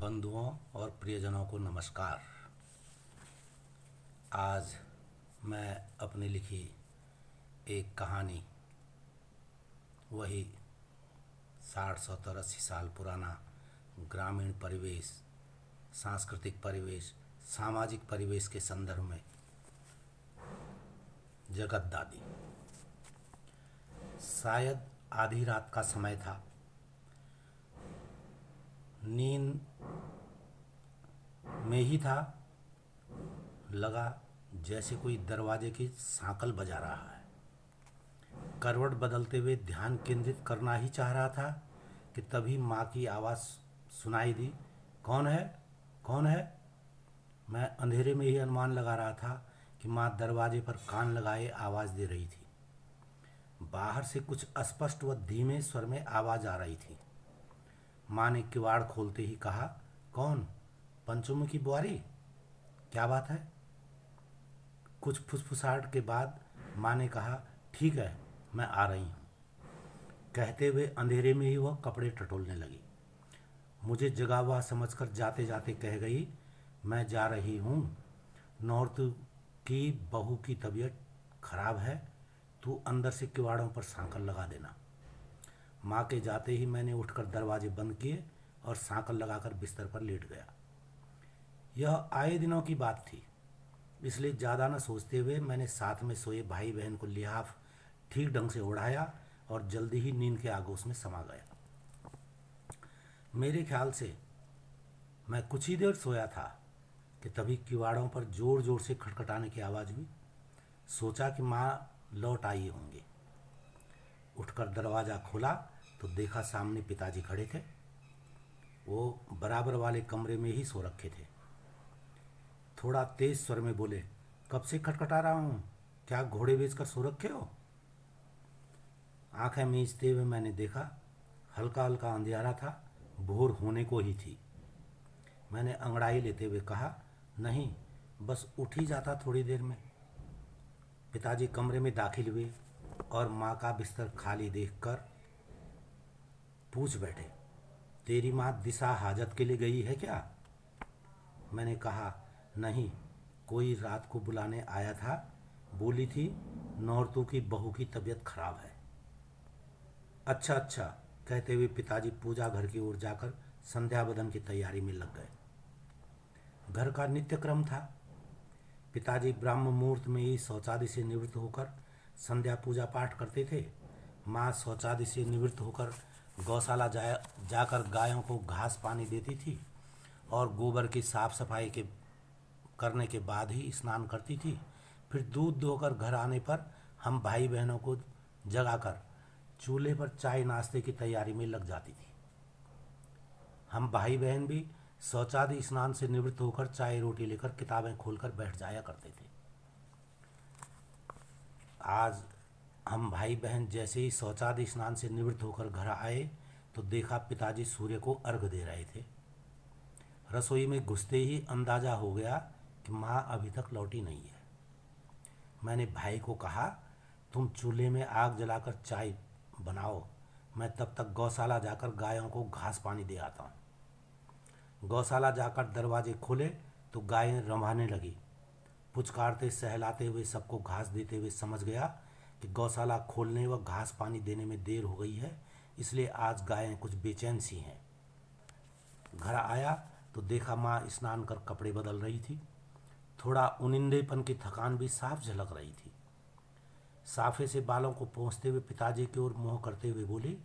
बंधुओं और प्रियजनों को नमस्कार। आज मैं अपनी लिखी एक कहानी, वही 60 70 80 साल पुराना ग्रामीण परिवेश, सांस्कृतिक परिवेश, सामाजिक परिवेश के संदर्भ में जगत दादी। शायद आधी रात का समय था। नींद में ही था। लगा जैसे कोई दरवाजे की सांकल बजा रहा है। करवट बदलते हुए ध्यान केंद्रित करना ही चाह रहा था कि तभी माँ की आवाज़ सुनाई दी। कौन है? कौन है? मैं अंधेरे में ही अनुमान लगा रहा था कि माँ दरवाजे पर कान लगाए आवाज़ दे रही थी। बाहर से कुछ अस्पष्ट व धीमे स्वर में आवाज़ आ रही थी। माँ ने किवाड़ खोलते ही कहा, कौन? पंचमुखी बुआरी? क्या बात है? कुछ फुसफुसाहट के बाद माँ ने कहा, ठीक है, मैं आ रही हूँ। कहते हुए अंधेरे में ही वह कपड़े टटोलने लगी। मुझे जगा हुआ समझकर जाते जाते कह गई, मैं जा रही हूँ। नौरतु की बहू की तबीयत खराब है, तू अंदर से किवाड़ों पर सांकल लगा देना। माँ के जाते ही मैंने उठकर दरवाजे बंद किए और सांकल लगाकर बिस्तर पर लेट गया। यह आए दिनों की बात थी, इसलिए ज़्यादा न सोचते हुए मैंने साथ में सोए भाई बहन को लिहाफ ठीक ढंग से ओढ़ाया और जल्दी ही नींद के आगोश में समा गया। मेरे ख्याल से मैं कुछ ही देर सोया था कि तभी किवाड़ों पर ज़ोर ज़ोर से खटखटाने की आवाज़ हुई। सोचा कि माँ लौट आई होंगे। उठकर दरवाज़ा खोला तो देखा सामने पिताजी खड़े थे। वो बराबर वाले कमरे में ही सो रखे थे। थोड़ा तेज स्वर में बोले, कब से खटखटा रहा हूँ? क्या घोड़े बेचकर सो रखे हो? आंखें मींचते हुए मैंने देखा, हल्का हल्का अंधियारा था, भोर होने को ही थी। मैंने अंगड़ाई लेते हुए कहा, नहीं, बस उठ ही जाता थोड़ी देर में। पिताजी कमरे में दाखिल हुए और माँ का बिस्तर खाली देखकर पूछ बैठे, तेरी माँ दिशा हाजत के लिए गई है क्या? मैंने कहा, नहीं, कोई रात को बुलाने आया था, बोली थी नौरतू की बहू की तबीयत खराब है। अच्छा अच्छा, कहते हुए पिताजी पूजा घर की ओर जाकर संध्या बदन की तैयारी में लग गए। घर का नित्य क्रम था। पिताजी ब्रह्म मुहूर्त में ही शौचादि से निवृत्त होकर संध्या पूजा पाठ करते थे। माँ शौचादि से निवृत्त होकर गौशाला जाकर गायों को घास पानी देती थी और गोबर की साफ सफाई के करने के बाद ही स्नान करती थी। फिर दूध दोहकर घर आने पर हम भाई बहनों को जगाकर चूल्हे पर चाय नाश्ते की तैयारी में लग जाती थी। हम भाई बहन भी शौचादि स्नान से निवृत्त होकर चाय रोटी लेकर किताबें खोलकर बैठ जाया करते थे। आज हम भाई बहन जैसे ही शौचादि स्नान से निवृत्त होकर घर आए तो देखा पिताजी सूर्य को अर्घ दे रहे थे। रसोई में घुसते ही अंदाजा हो गया कि माँ अभी तक लौटी नहीं है। मैंने भाई को कहा, तुम चूल्हे में आग जलाकर चाय बनाओ, मैं तब तक गौशाला जाकर गायों को घास पानी दे आता हूँ। गौशाला जाकर दरवाजे खोले तो गायें रंभाने लगी। पुचकारते सहलाते हुए सबको घास देते हुए समझ गया कि गौशाला खोलने व घास पानी देने में देर हो गई है, इसलिए आज गायें कुछ बेचैन सी हैं। घर आया तो देखा माँ स्नान कर कपड़े बदल रही थी। थोड़ा उनिंदेपन की थकान भी साफ झलक रही थी। साफे से बालों को पोंछते हुए पिताजी की ओर मुँह करते हुए बोली,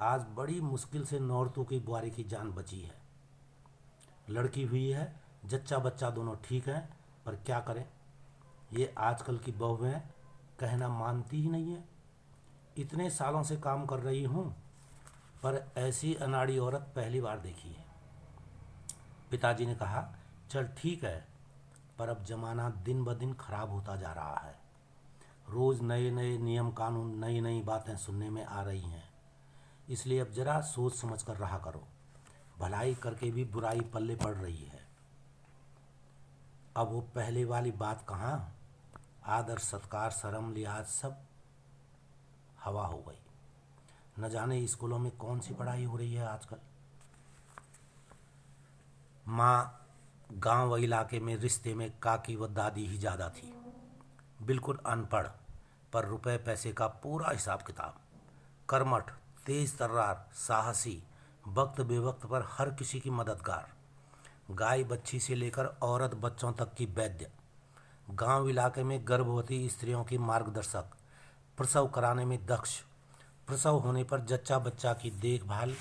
आज बड़ी मुश्किल से नौरतू की बुआरी की जान बची है। लड़की हुई है, जच्चा बच्चा दोनों ठीक हैं, पर क्या करें, ये आजकल की बहुएं कहना मानती ही नहीं है। इतने सालों से काम कर रही हूँ, पर ऐसी अनाड़ी औरत पहली बार देखी है। पिताजी ने कहा, चल ठीक है, पर अब जमाना दिन ब दिन खराब होता जा रहा है। रोज़ नए नए नियम कानून, नई नई बातें सुनने में आ रही हैं, इसलिए अब जरा सोच समझ कर रहा करो। भलाई करके भी बुराई पल्ले पड़ रही है। अब वो पहले वाली बात कहाँ। आदर सत्कार शर्म लिहाज सब हवा हो गई। न जाने स्कूलों में कौन सी पढ़ाई हो रही है आजकल। माँ गांव व इलाके में रिश्ते में काकी व दादी ही ज़्यादा थी। बिल्कुल अनपढ़, पर रुपए पैसे का पूरा हिसाब किताब। कर्मठ, तेज तर्रार, साहसी, वक्त बेवक्त पर हर किसी की मददगार। गाय बच्ची से लेकर औरत बच्चों तक की वैद्य। गांव इलाके में गर्भवती स्त्रियों की मार्गदर्शक। प्रसव कराने में दक्ष। प्रसव होने पर जच्चा बच्चा की देखभाल,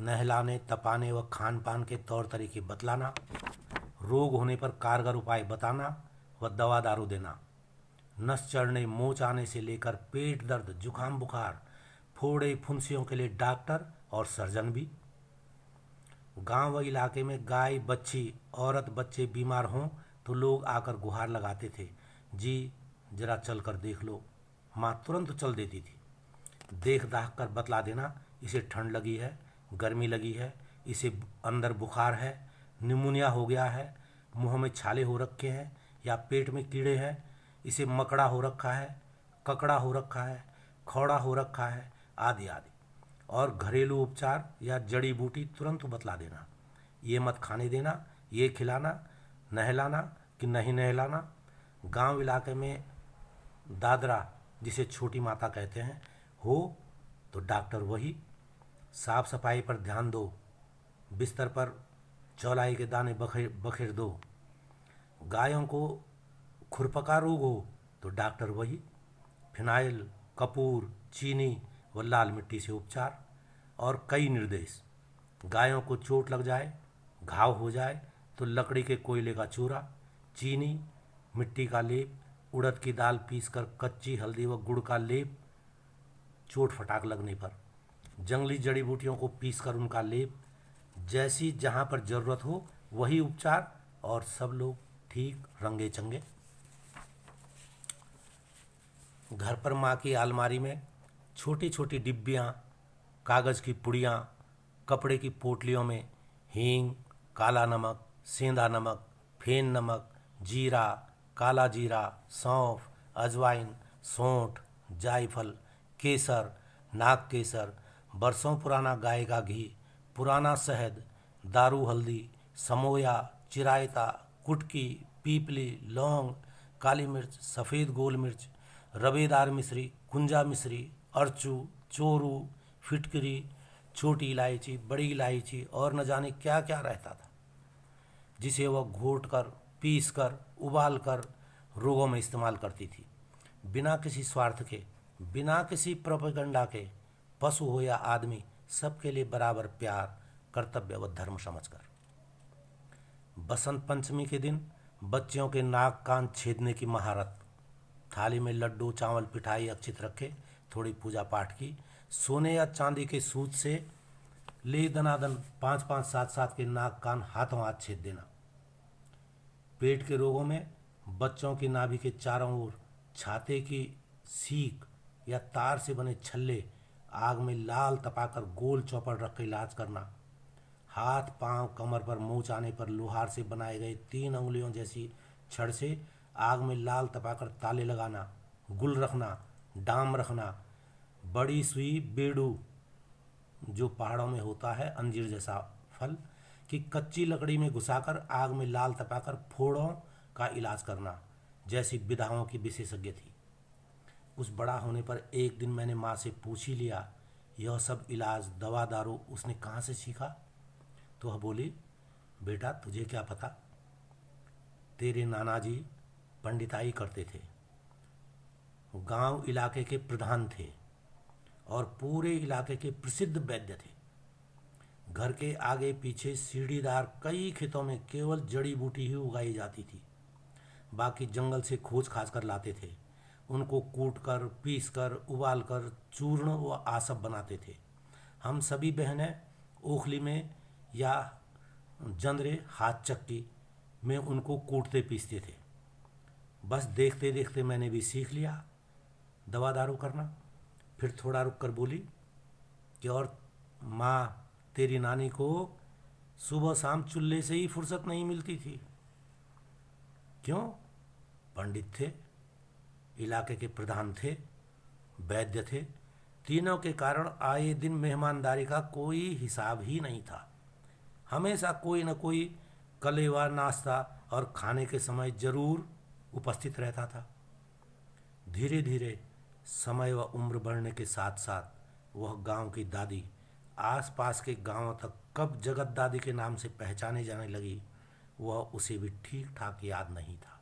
नहलाने तपाने व खान पान के तौर तरीके बतलाना, रोग होने पर कारगर उपाय बताना व दवा दारू देना। नस चढ़ने, मोच आने से लेकर पेट दर्द, जुकाम बुखार, फोड़े फुंसियों के लिए डॉक्टर और सर्जन भी। गांव व इलाके में गाय बच्ची, औरत बच्चे बीमार हों तो लोग आकर गुहार लगाते थे, जी जरा चल कर देख लो। माँ तुरंत चल देती थी। देख दाख कर बतला देना, इसे ठंड लगी है, गर्मी लगी है, इसे अंदर बुखार है, निमोनिया हो गया है, मुंह में छाले हो रखे हैं या पेट में कीड़े हैं, इसे मकड़ा हो रखा है, ककड़ा हो रखा है, खौड़ा हो रखा है, आदि आदि। और घरेलू उपचार या जड़ी बूटी तुरंत बतला देना। ये मत खाने देना, ये खिलाना, नहलाना कि नहीं नहलाना। गांव इलाके में दादरा, जिसे छोटी माता कहते हैं, हो तो डॉक्टर वही। साफ सफाई पर ध्यान दो, बिस्तर पर चौलाई के दाने बखेर बखेर दो। गायों को खुरपका रोग हो तो डॉक्टर वही। फिनाइल, कपूर, चीनी व लाल मिट्टी से उपचार। और कई निर्देश। गायों को चोट लग जाए, घाव हो जाए तो लकड़ी के कोयले का चूरा, चीनी, मिट्टी का लेप, उड़द की दाल पीसकर कच्ची हल्दी व गुड़ का लेप चोट फटाक लगने पर, जंगली जड़ी बूटियों को पीसकर उनका लेप। जैसी जहाँ पर जरूरत हो वही उपचार, और सब लोग ठीक रंगे चंगे। घर पर माँ की अलमारी में छोटी छोटी डिब्बियाँ, कागज़ की पुड़ियाँ, कपड़े की पोटलियों में हींग, काला नमक, सेंधा नमक, फेन नमक, जीरा, काला जीरा, सौंफ, अजवाइन, सौंठ, जायफल, केसर, नाग केसर, बरसों पुराना गाय का घी, पुराना शहद, दारू हल्दी, समोया, चिरायता, कुटकी, पीपली, लौंग, काली मिर्च, सफ़ेद गोल मिर्च, रवेदार मिश्री, कुंजा मिश्री, अर्चू, चोरू, फिटकरी, छोटी इलायची, बड़ी इलायची और न जाने क्या क्या रहता था, जिसे वह घोट कर, पीस कर, उबाल कर रोगों में इस्तेमाल करती थी, बिना किसी स्वार्थ के, बिना किसी प्रोपेगेंडा के। पशु हो या आदमी, सबके लिए बराबर प्यार, कर्तव्य व धर्म समझकर। बसंत पंचमी के दिन बच्चियों के नाक कान छेदने की महारत। थाली में लड्डू, चावल, पिठाई, अक्षित रखे, थोड़ी पूजा पाठ की। सोने या चांदी के सूत से ले दनादन 5-5, 7-7 के नाक कान हाथों हाथ छेद देना। पेट के रोगों में बच्चों की नाभि के चारों ओर छाते की सीक या तार से बने छल्ले आग में लाल तपाकर गोल चौपड़ रख के इलाज करना। हाथ पांव कमर पर मोच आने पर लोहार से बनाए गए 3 अंगुलियों जैसी छड़ से आग में लाल तपाकर ताले लगाना। गुल रखना, डाम रखना, बड़ी सुई बेड़ू, जो पहाड़ों में होता है अंजीर जैसा फल, कि कच्ची लकड़ी में घुसाकर आग में लाल तपाकर फोड़ों का इलाज करना, जैसी विधाओं की विशेषज्ञ थी। उस बड़ा होने पर एक दिन मैंने माँ से पूछ ही लिया, यह सब इलाज दवा दारू उसने कहाँ से सीखा? तो वह बोली, बेटा तुझे क्या पता, तेरे नाना जी पंडिताई करते थे, गांव इलाके के प्रधान थे और पूरे इलाके के प्रसिद्ध वैद्य थे। घर के आगे पीछे सीढ़ीदार कई खेतों में केवल जड़ी बूटी ही उगाई जाती थी, बाकी जंगल से खोज खाज कर लाते थे। उनको कूट कर, पीस कर, उबाल कर चूर्ण व आसप बनाते थे। हम सभी बहनें ओखली में या जंदरे हाथ चक्की में उनको कूटते पीसते थे। बस देखते देखते मैंने भी सीख लिया दवा दारू करना। फिर थोड़ा रुक कर बोली कि और माँ, तेरी नानी को सुबह शाम चूल्हे से ही फुर्सत नहीं मिलती थी। क्यों? पंडित थे, इलाके के प्रधान थे, वैद्य थे, तीनों के कारण आए दिन मेहमानदारी का कोई हिसाब ही नहीं था। हमेशा कोई न कोई कलेवा नाश्ता और खाने के समय जरूर उपस्थित रहता था। धीरे धीरे समय व उम्र बढ़ने के साथ साथ वह गांव की दादी आसपास के गांवों तक कब जगत दादी के नाम से पहचाने जाने लगी, वह उसे भी ठीक ठाक याद नहीं था।